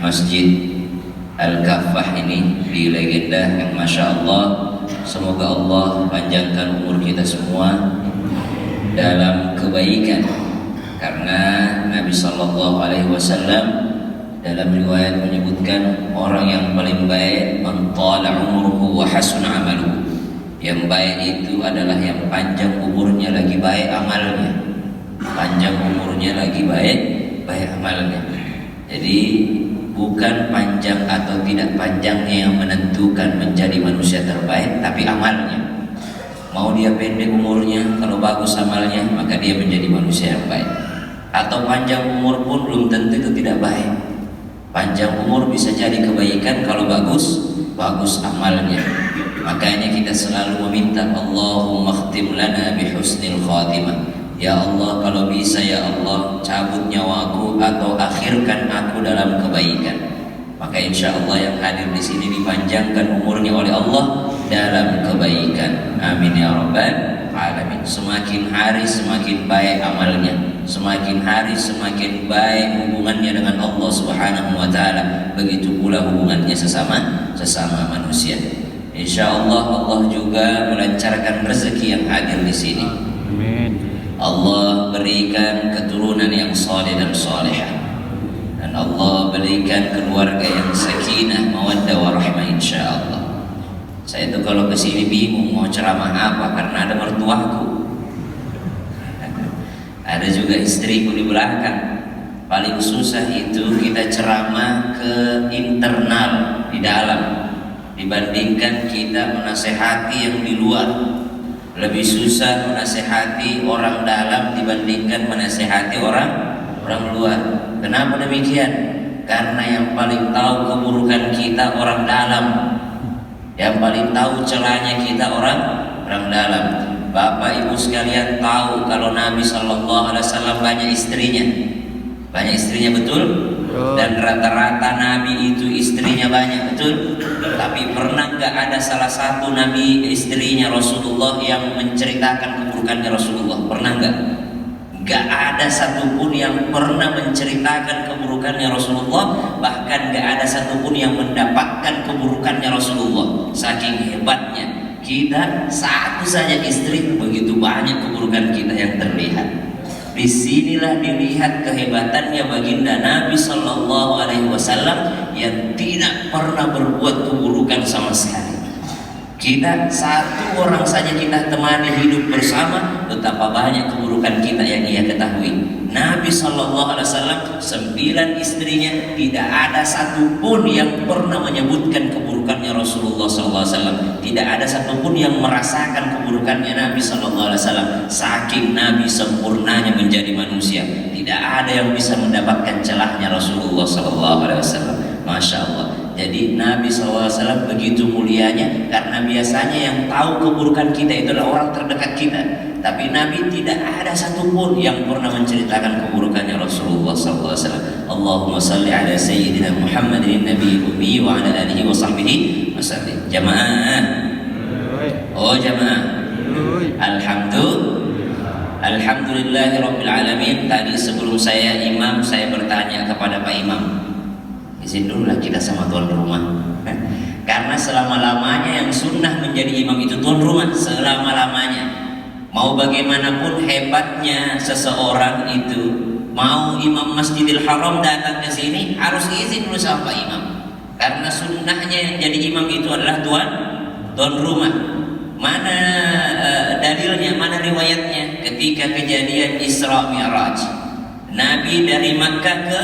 Masjid Al-Kafah ini di Legenda yang Masya Allah. Semoga Allah panjangkan umur kita semua dalam kebaikan, karena Nabi Sallallahu Alaihi Wasallam dalam riwayat menyebutkan orang yang paling baik man tala umruhu wa hasuna amaluhu. Yang baik itu adalah yang panjang umurnya lagi baik amalnya. Panjang umurnya lagi baik amalnya. Jadi bukan panjang atau tidak panjangnya yang menentukan menjadi manusia terbaik, tapi amalnya. Mau dia pendek umurnya, kalau bagus amalnya, maka dia menjadi manusia yang baik. Atau panjang umur pun belum tentu itu tidak baik. Panjang umur bisa jadi kebaikan kalau bagus amalnya. Makanya kita selalu meminta Allahumma khtim lana bihusnil khatimah. Ya Allah, kalau bisa ya Allah, cabut nyawaku atau akhirkan aku dalam kebaikan. Maka insya Allah yang hadir di sini dipanjangkan umurnya oleh Allah dalam kebaikan. Amin ya rabbal alamin. Semakin hari semakin baik amalnya, semakin hari semakin baik hubungannya dengan Allah Subhanahu wa taala. Begitu pula hubungannya sesama manusia. Insya Allah Allah juga melancarkan rezeki yang hadir di sini. Amin. Allah berikan keturunan yang saleh dan salihah, dan Allah berikan keluarga yang sakinah, mawaddah, warahmah insyaallah. Saya itu kalau kesini bingung mau ceramah apa, karena ada mertuaku, ada juga istriku di belakang. Paling susah itu kita ceramah ke internal di dalam dibandingkan kita menasehati yang di luar. Lebih susah menasehati orang dalam dibandingkan menasehati orang luar. Kenapa demikian? Karena yang paling tahu keburukan kita orang dalam, yang paling tahu celahnya kita orang dalam. Bapak Ibu sekalian tahu kalau Nabi Sallallahu Alaihi Wasallam banyak istrinya betul? Dan rata-rata Nabi itu istrinya banyak, betul? Tapi pernah nggak ada salah satu Nabi istrinya Rasulullah yang menceritakan keburukannya Rasulullah? Pernah nggak? Nggak ada satupun yang pernah menceritakan keburukannya Rasulullah. Bahkan nggak ada satupun yang mendapatkan keburukannya Rasulullah. Saking hebatnya kita, satu saja istri, begitu banyak keburukan kita yang terlihat. Disinilah dilihat kehebatannya baginda Nabi Sallallahu Alaihi Wasallam yang tidak pernah berbuat keburukan sama sekali. Kita satu orang saja kita temani hidup bersama, betapa banyak keburukan kita yang ia ketahui. Nabi Sallallahu Alaihi Wasallam 9 istrinya tidak ada satupun yang pernah menyebutkan keburukannya Rasulullah Sallallahu Alaihi Wasallam. Tidak ada satupun yang merasakan keburukannya Nabi Sallallahu Alaihi Wasallam. Saking Nabi sempurnanya menjadi manusia, tidak ada yang bisa mendapatkan celahnya Rasulullah Sallallahu Alaihi Wasallam. Masya Allah. Jadi Nabi SAW begitu mulianya, karena biasanya yang tahu keburukan kita itu adalah orang terdekat kita. Tapi Nabi tidak ada satupun yang pernah menceritakan keburukannya Rasulullah SAW. Allahumma salli ala Sayyidina Muhammadin Nabi Ummi wa ala alihi wa sahbihi wasallim. Jamaah. Oh jamaah. Alhamdulillahirabbil alamin. Tadi sebelum saya imam, saya bertanya kepada Pak Imam, izin dulu lah kita sama tuan rumah. Karena selama-lamanya yang sunnah menjadi imam itu tuan rumah, selama-lamanya. Mau bagaimanapun hebatnya seseorang itu, mau imam Masjidil Haram datang ke sini harus izin dulu sama Pak Imam. Karena sunnahnya yang jadi imam itu adalah tuan rumah. Mana dalilnya, mana riwayatnya? Ketika kejadian Isra Mi'raj, Nabi dari Makkah ke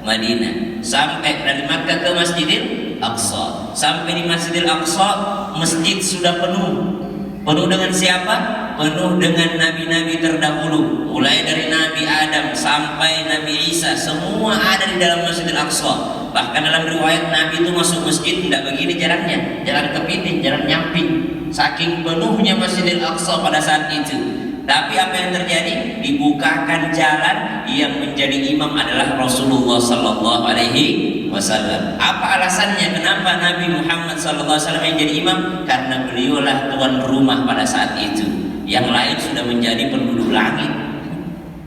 Madinah, sampai dari Makkah ke Masjidil Aqsa. Sampai di Masjidil Aqsa, masjid sudah penuh. Penuh dengan siapa? Penuh dengan nabi-nabi terdahulu. Mulai dari Nabi Adam sampai Nabi Isa, semua ada di dalam Masjidil Aqsa. Bahkan dalam riwayat Nabi itu masuk masjid tidak begini jalannya, jalan kepiting, jalan nyamping. Saking penuhnya Masjidil Aqsa pada saat itu. Tapi apa yang terjadi? Dibukakan jalan, yang menjadi imam adalah Rasulullah Sallallahu Alaihi Wasallam. Apa alasannya? Kenapa Nabi Muhammad Sallallahu Alaihi Wasallam yang jadi imam? Karena beliaulah tuan rumah pada saat itu. Yang lain sudah menjadi penduduk langit.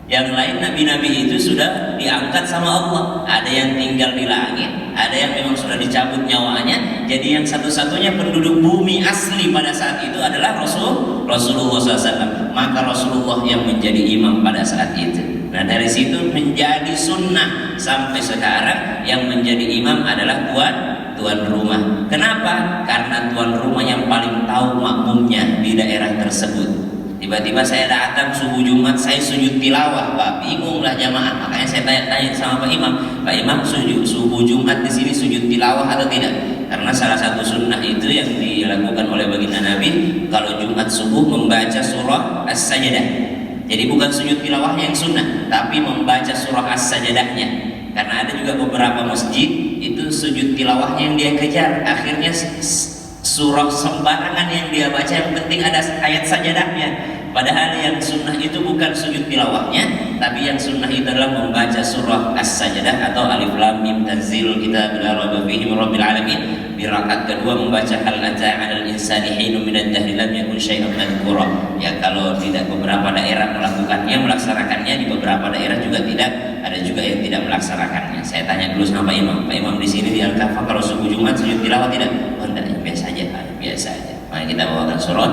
Yang lain nabi-nabi itu sudah diangkat sama Allah. Ada yang tinggal di langit, ada yang memang sudah dicabut nyawanya. Jadi yang satu-satunya penduduk bumi asli pada saat itu adalah Rasulullah SAW. Maka Rasulullah yang menjadi imam pada saat itu. Nah dari situ menjadi sunnah sampai sekarang yang menjadi imam adalah tuan rumah. Kenapa? Karena tuan rumah yang paling tahu makmumnya di daerah tersebut. Tiba-tiba saya datang subuh Jumat, saya sujud tilawah, Pak. Bingunglah jamaah. Makanya saya tanya-tanya sama Pak Imam, Pak Imam subuh Jumat di sini sujud tilawah atau tidak? Karena salah satu sunnah itu yang dilakukan oleh baginda Nabi, kalau Jumat subuh membaca surah As-Sajdah. Jadi bukan sujud tilawah yang sunnah, tapi membaca surah As-Sajdahnya. Karena ada juga beberapa masjid itu sujud tilawahnya yang dia kejar, akhirnya surah sembarangan yang dia baca, yang penting ada ayat sajadahnya. Padahal yang sunnah itu bukan sujud tilawahnya, tapi yang sunnah itu adalah membaca surah As-Sajdah atau Alif Lam Mim Tanzilul Kitab la raiba fihi min Rabbil Alamin. Di rakaat kedua membaca Hal ata 'alal insani hinun minad dahri lam yakun syai'an madhkura. Ya kalau tidak beberapa daerah melaksanakannya, di beberapa daerah juga tidak, ada juga yang tidak melaksanakannya. Saya tanya dulu sama Pak Imam, Pak Imam di sini di Al-Kahfi kalau subuh Jumat sujud tilawah tidak? Oh enggak, biasa aja. Maka kita bawakan surah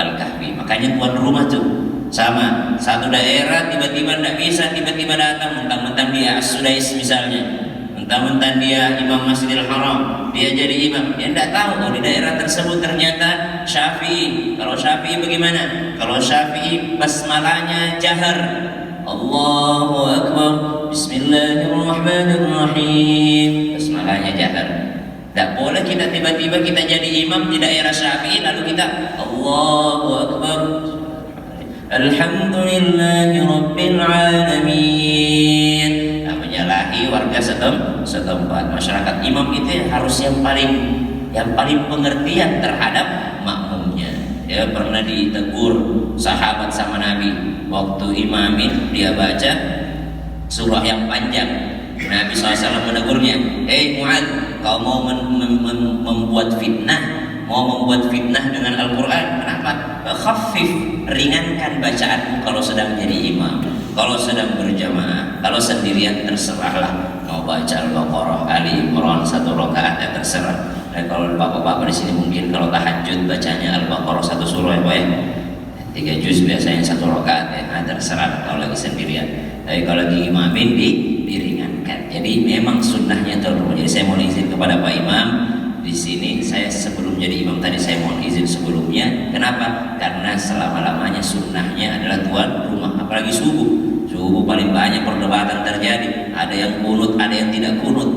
Al-Kahfi. Makanya tuan rumah tuh sama satu daerah tiba-tiba tidak bisa, tiba-tiba datang mentang-mentang dia As-Sudais misalnya, mentang-mentang dia imam Masjidil Haram, dia jadi imam. Dia tidak tahu oh di daerah tersebut ternyata Syafi'i. Kalau Syafi'i bagaimana? Kalau Syafi'i basmalahnya jahar, Allahu Akbar, Bismillahirrahmanirrahim, basmalahnya jahar. Tak boleh kita tiba-tiba kita jadi imam di daerah Syafi'i lalu kita Allahu Akbar, Alhamdulillahi Rabbil Alamin. Nah, menyalahi warga setempat. Masyarakat imam itu harus yang paling pengertian terhadap makmumnya. Ya pernah ditegur sahabat sama Nabi waktu imamin dia baca surah yang panjang. Nabi SAW menegurnya, Mu'ad, kau mau membuat fitnah dengan Al-Quran. Kenapa? Khaffif, ringankan bacaanmu kalau sedang jadi imam, kalau sedang berjamaah. Kalau sendirian terserahlah, mau baca Al-Baqarah, Ali Imran 1 rakaat ya terserah. Dan kalau bapak-bapak di sini mungkin kalau tahajud bacanya Al-Baqarah 1 surah ya, 3 juz biasanya 1 rakaat ya, nah, terserah kalau lagi sendirian. Tapi kalau lagi imamin diringankan. Jadi memang sunnahnya terus. Jadi saya mohon izin kepada Pak Imam di sini. Saya sebelum jadi imam tadi saya mohon izin sebelumnya. Kenapa? Karena selama-lamanya sunnahnya adalah tuan rumah. Apalagi subuh paling banyak perdebatan terjadi. Ada yang kunut, ada yang tidak kunut.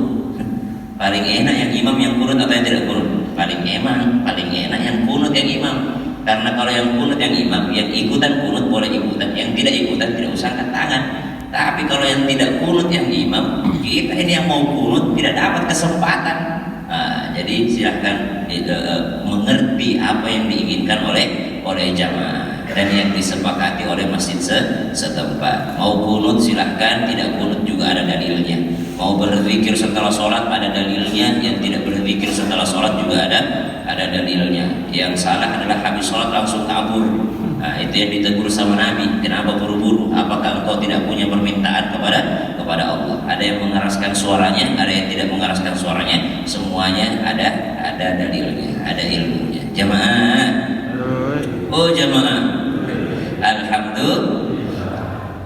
Paling enak yang imam yang kunut atau yang tidak kunut? Paling enak yang kunut yang imam. Karena kalau yang kunut yang imam, yang ikutan kunut boleh ikutan, yang tidak ikutan tidak usah angkat tangan. Tapi kalau yang tidak kunut yang imam, kita ini yang mau kunut tidak dapat kesempatan. Jadi silahkan mengerti apa yang diinginkan oleh jamaah dan yang disepakati oleh masjid setempat. Mau kunut silahkan, tidak kunut juga ada dalilnya. Mau berzikir setelah sholat ada dalilnya, yang tidak berzikir setelah sholat juga ada dalilnya. Yang salah adalah habis sholat langsung kabur. Nah, itu yang ditegur sama Nabi. Kenapa buru-buru? Apakah engkau tidak punya permintaan kepada Allah? Ada yang mengeraskan suaranya, ada yang tidak mengeraskan suaranya. Semuanya ada dalilnya, ada ilmunya. Jamaah. Oh jamaah. Alhamdulillah.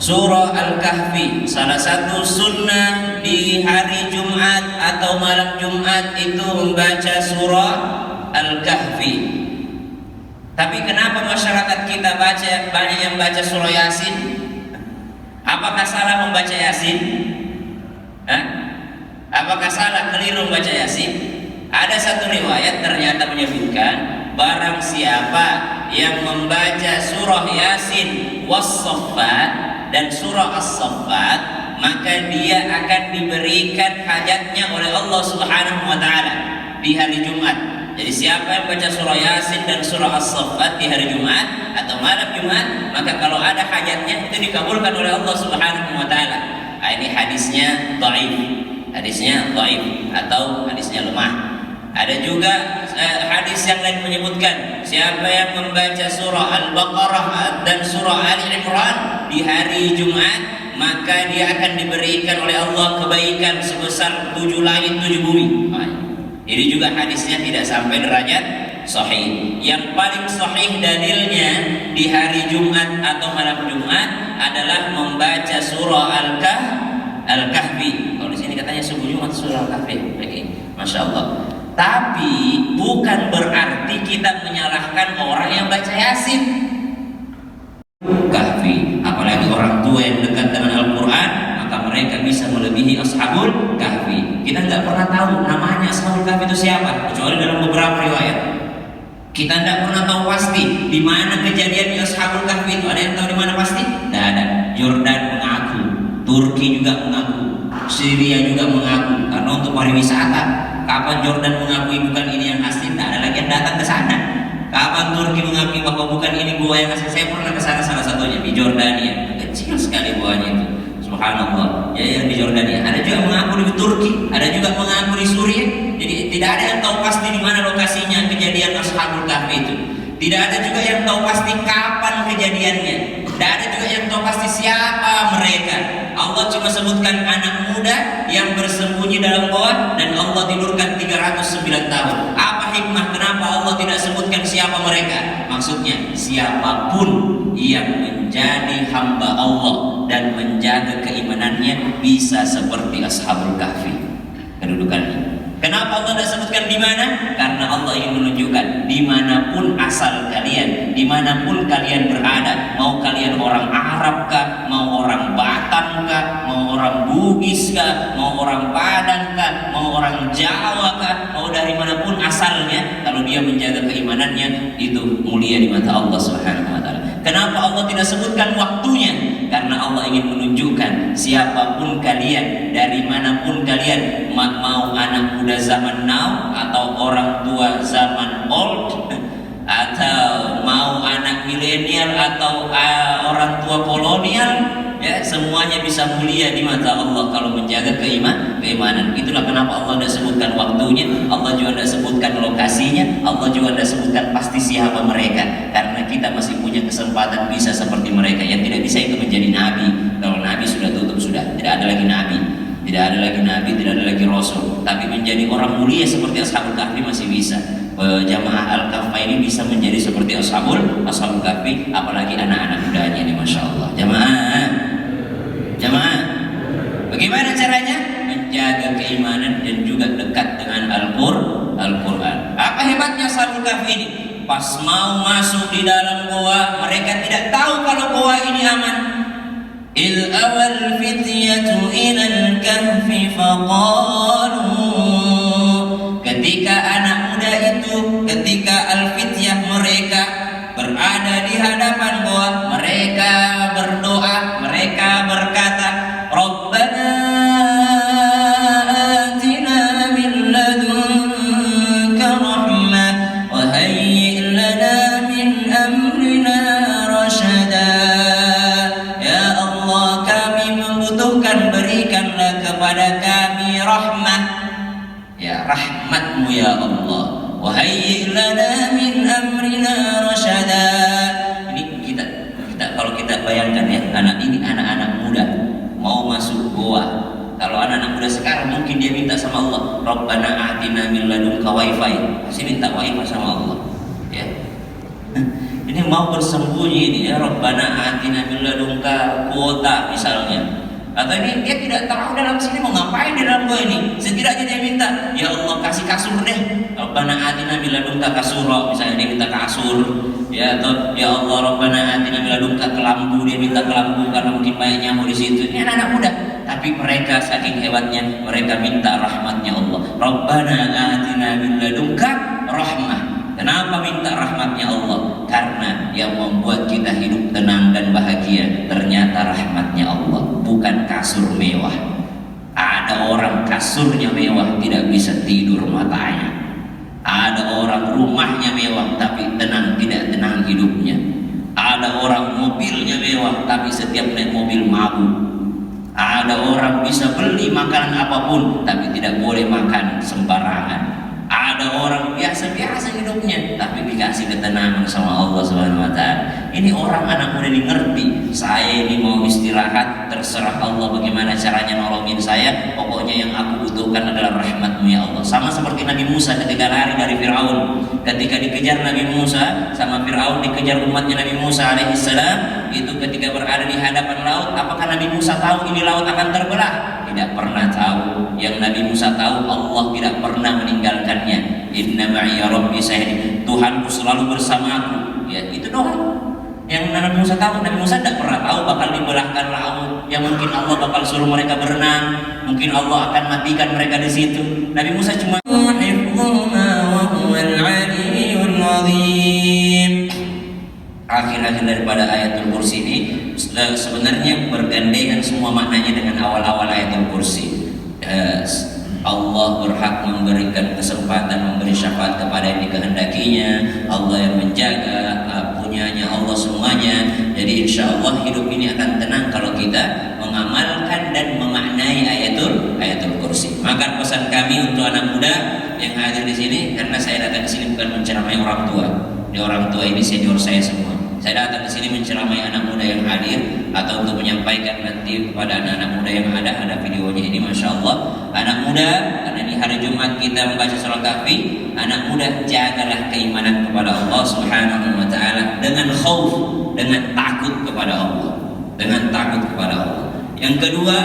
Surah Al-Kahfi salah satu sunnah di hari Jumat atau malam Jumat itu membaca surah Al-Kahfi. Tapi kenapa masyarakat kita banyak yang baca surah Yasin? Apakah salah membaca Yasin? Apakah salah keliru membaca Yasin? Ada satu riwayat ternyata menyebutkan barang siapa yang membaca surah Yasin was-Saffat dan surah As-Saffat, maka dia akan diberikan hajatnya oleh Allah Subhanahu wa taala di hari Jumat. Jadi siapa yang baca surah Yasin dan surah As-Saffat di hari Jumat atau malam Jumat, maka kalau ada hajatnya itu dikabulkan oleh Allah Subhanahu wa taala. Ini hadisnya dhaif atau hadisnya lemah. Ada juga hadis yang lain menyebutkan, siapa yang membaca surah Al-Baqarah dan surah Ali Imran di hari Jumat, maka dia akan diberikan oleh Allah kebaikan sebesar 7 langit 7 bumi. Ini juga hadisnya tidak sampai derajat sahih. Yang paling sahih dalilnya di hari Jumat atau malam Jumat adalah membaca surah Al-Kahfi. Kalau di sini katanya subuh Jumat surah Al-Kahfi. Oke, Masya Allah. Tapi bukan berarti kita menyalahkan orang yang baca Yasin. Kahfi, apalagi orang tua yang dekat dengan Al-Quran, maka mereka bisa melebihi Ashabul Kahfi. Kita nggak pernah tahu namanya Ashabul Kahfi itu siapa, kecuali dalam beberapa riwayat. Kita tidak pernah tahu pasti di mana kejadian di Ashabul Kahfi itu. Ada yang tahu di mana pasti? Tidak ada. Jordan mengaku, Turki juga mengaku, Syria juga mengaku, karena untuk pariwisata. Kapan Jordan mengakui bukan ini yang asli, tidak ada lagi yang datang ke sana. Kapan Turki mengakui bahwa bukan ini gua yang asli? Saya pernah ke sana salah satunya di Jordania. Kecil sekali guanya itu. Subhanallah. Ya, yang di Jordania. Ada juga mengaku di Turki, ada juga mengaku di Suriah. Jadi tidak ada yang tahu pasti di mana lokasinya kejadian Ashabul Kahfi itu. Tidak ada juga yang tahu pasti kapan kejadiannya. Tidak ada juga yang tahu pasti siapa mereka. Allah cuma sebutkan anak muda yang bersembunyi dalam goa dan Allah tidurkan 309 tahun. Apa hikmah kenapa Allah tidak sebutkan siapa mereka? Maksudnya siapapun yang menjadi hamba Allah dan menjaga keimanannya bisa seperti Ashabul Kahfi kedudukannya. Kenapa Allah tidak sebutkan di mana? Karena Allah ingin menunjukkan dimanapun asal kalian, dimanapun kalian berada, mau kalian orang Arab kah, mau orang Batam kah, mau orang Bugis kah, mau orang Padang kah, mau orang Jawa kah, mau dari manapun asalnya, kalau dia menjaga keimanannya itu mulia di mata Allah Subhanahu wa taala. Kenapa Allah tidak sebutkan waktunya? Karena Allah ingin menunjukkan siapapun kalian, dari manapun kalian, mau anak muda zaman now atau orang tua zaman old, atau mau anak milenial atau orang tua kolonial, ya semuanya bisa mulia di mata Allah kalau menjaga keimanan. Itulah kenapa Allah tidak sebutkan waktunya, Allah juga tidak sebutkan lokasinya, Allah juga tidak sebutkan pasti siapa mereka, karena kita masih punya kesempatan bisa seperti mereka. Yang tidak bisa itu menjadi nabi. Kalau nabi sudah tutup, sudah tidak ada lagi nabi, tidak ada lagi nabi, tidak ada lagi rasul. Tapi menjadi orang mulia seperti Ashabul Kahfi masih bisa. Jamaah Al-Kahfi ini bisa menjadi seperti Ashabul Kahfi, apalagi anak-anak mudanya ini, Masya Allah. Jamaah, bagaimana caranya? Menjaga keimanan dan juga dekat dengan Al-Quran. Apa hebatnya Ashabul Kahfi ini? Pas mau masuk di dalam goa, mereka tidak tahu kalau goa ini aman. Il awal fityatu ilal kahfi faqalu. Ketika anak muda itu, ketika al-fityah mereka berada di hadapan goa, mereka berdoa, mereka berkata, Rabbana atina min ladunka rahmah wa hayyi' lana min amrina rasyada. Ya Allah, kami membutuhkan, berikanlah kepada kami rahmat, ya rahmatmu ya Allah. Wa hayyi' lana min amrina rasyada. Ini kita kalau kita bayangkan ya, anak-anak muda mau masuk goa. Kalau anak-anak muda sekarang mungkin dia minta sama Allah, Rabbana atina min ladunka wifi. Pasti minta wifi sama Allah. Ya. Ini mau bersembunyi ini ya, Rabbana atina min ladunka kuota misalnya. Atau ini dia tidak tahu dalam sini mau ngapain di dalam goa ini. Setidaknya dia minta, ya Allah kasih kasur deh. Rabbana atina min ladunka kasura, misalnya dia minta kasur. Ya, atau ya Allah Rabbana atina min ladunka kelambu, dia minta kelambu karena mungkin banyak nyamuk di situ. Ini anak-anak muda, tapi mereka saking hebatnya, mereka minta rahmatnya Allah. Rabbana atina min ladunka rahmah. Kenapa minta rahmatnya Allah? Karena yang membuat kita hidup tenang dan bahagia ternyata rahmatnya Allah, bukan kasur mewah. Ada orang kasurnya mewah tidak bisa tidur matanya. Ada orang rumahnya mewah tapi tenang, tidak tenang hidupnya. Ada orang mobilnya mewah tapi setiap naik mobil mabuk. Ada orang bisa beli makanan apapun tapi tidak boleh makan sembarangan. Ada orang biasa-biasa hidupnya, tapi dikasih ketenangan sama Allah Subhanahu wa Ta'ala. Ini orang anak muda ini ngerti, saya ini mau istirahat, terserah Allah bagaimana caranya nolongin saya. Pokoknya yang aku butuhkan adalah rahmat-Mu ya Allah. Sama seperti Nabi Musa ketika lari dari Fir'aun. Ketika dikejar Nabi Musa sama Fir'aun, dikejar umatnya Nabi Musa alaihissalam, itu ketika berada di hadapan laut, apakah Nabi Musa tahu ini laut akan terbelah? Tidak pernah tahu. Yang Nabi Musa tahu, Allah tidak pernah meninggalkannya. Inna ma'iya rabbi sayahdi, Tuhanku selalu bersamaku. Ya, itu doang yang Nabi Musa tahu. Nabi Musa tidak pernah tahu bakal dibelahkan laut, yang mungkin Allah bakal suruh mereka berenang, mungkin Allah akan matikan mereka di situ. Nabi Musa cuma akhir-akhir daripada ayatul kursi ini sebenarnya bergandengan semua maknanya dengan awal-awal ayatul kursi. Allah berhak memberikan kesempatan, memberi syafaat kepada yang dikehendakinya. Allah yang menjaga, punyanya Allah semuanya. Jadi insya Allah hidup ini akan tenang kalau kita mengamalkan dan memaknai ayatul kursi. Maka pesan kami untuk anak muda yang hadir di sini, karena saya datang di sini bukan menceramai orang tua. Di orang tua ini senior saya semua. Saya datang di sini menceramai anak muda yang hadir atau untuk menyampaikan nanti kepada anak-anak muda yang ada videonya ini, masya Allah. Anak muda, karena ini hari Jumat kita membaca surah Kahfi. Anak muda, jagalah keimanan kepada Allah Subhanahu wa Ta'ala dengan khauf, dengan takut kepada Allah, dengan takut kepada Allah. Yang kedua,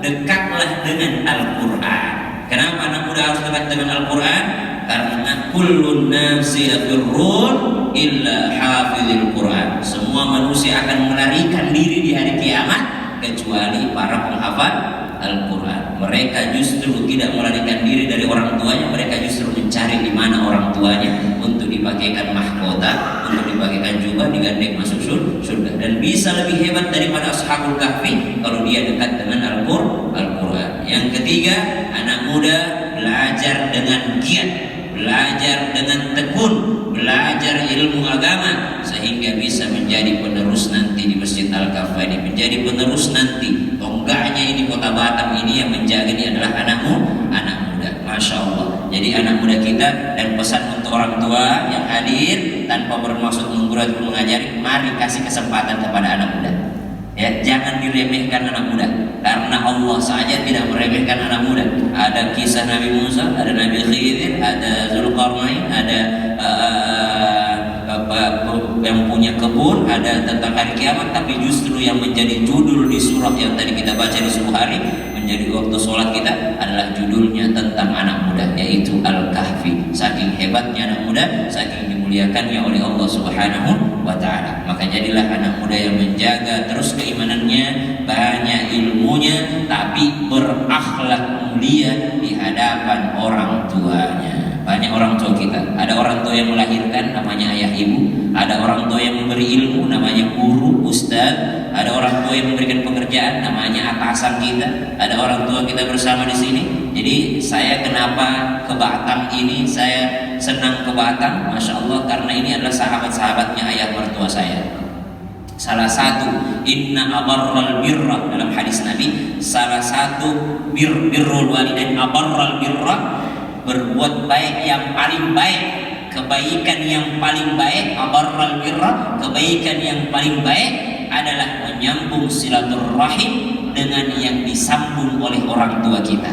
dekatlah dengan Al-Quran. Kenapa anak muda harus dekat dengan Al-Quran? Karena kullun nafsi yafirrun illa hafizil Quran. Semua manusia akan melarikan diri di hari kiamat kecuali para penghafal Al-Quran. Mereka justru tidak melarikan diri dari orang tuanya, mereka justru mencari di mana orang tuanya untuk dipakaikan mahkota, untuk dipakaikan juga, digandeng masuk surga. Dan bisa lebih hebat daripada Ashabul Kahfi kalau dia dekat dengan Al-Quran. Yang ketiga, anak muda belajar dengan giat, belajar dengan tekun, belajar ilmu agama sehingga bisa menjadi penerus nanti di Masjid Al-Kafah ini, menjadi penerus nanti. Tonggaknya ini kota Batam ini yang menjaga ini adalah anak muda. Masya Allah. Jadi anak muda kita, dan pesan untuk orang tua yang hadir tanpa bermaksud menggurui atau mengajari, mari kasih kesempatan kepada anak muda. Ya, jangan diremehkan anak muda, karena Allah saja tidak meremehkan anak muda. Ada kisah Nabi Musa, ada Nabi Khidir, ada Zulkarnain, ada yang punya kebun, ada tentang hari kiamat. Tapi justru yang menjadi judul di surah yang tadi kita baca di subuh hari, menjadi waktu sholat kita, adalah judulnya tentang anak muda, yaitu Al-Kahfi. Saking hebatnya anak muda, saking dimuliakannya oleh Allah Subhanahu wa Ta'ala. Maka jadilah anak muda yang menjaga terus keimanannya, banyak ilmunya, tapi berakhlak mulia di hadapan orang tuanya. Banyak orang tua kita, ada orang tua yang melahirkan, namanya ayah ibu. Ada orang tua yang memberi ilmu, namanya guru, ustaz. Ada orang tua yang memberikan pekerjaan, namanya atasan kita. Ada orang tua kita bersama di sini. Jadi saya kenapa ke Batam ini, saya senang ke Batam, masya Allah, karena ini adalah sahabat-sahabatnya ayah mertua saya. Salah satu inna abarral birra, dalam hadis Nabi, salah satu birrul walidain, abarral birra, berbuat baik yang paling baik, kebaikan yang paling baik. Abarral birra, kebaikan yang paling baik adalah menyambung silaturrahim dengan yang disambung oleh orang tua kita.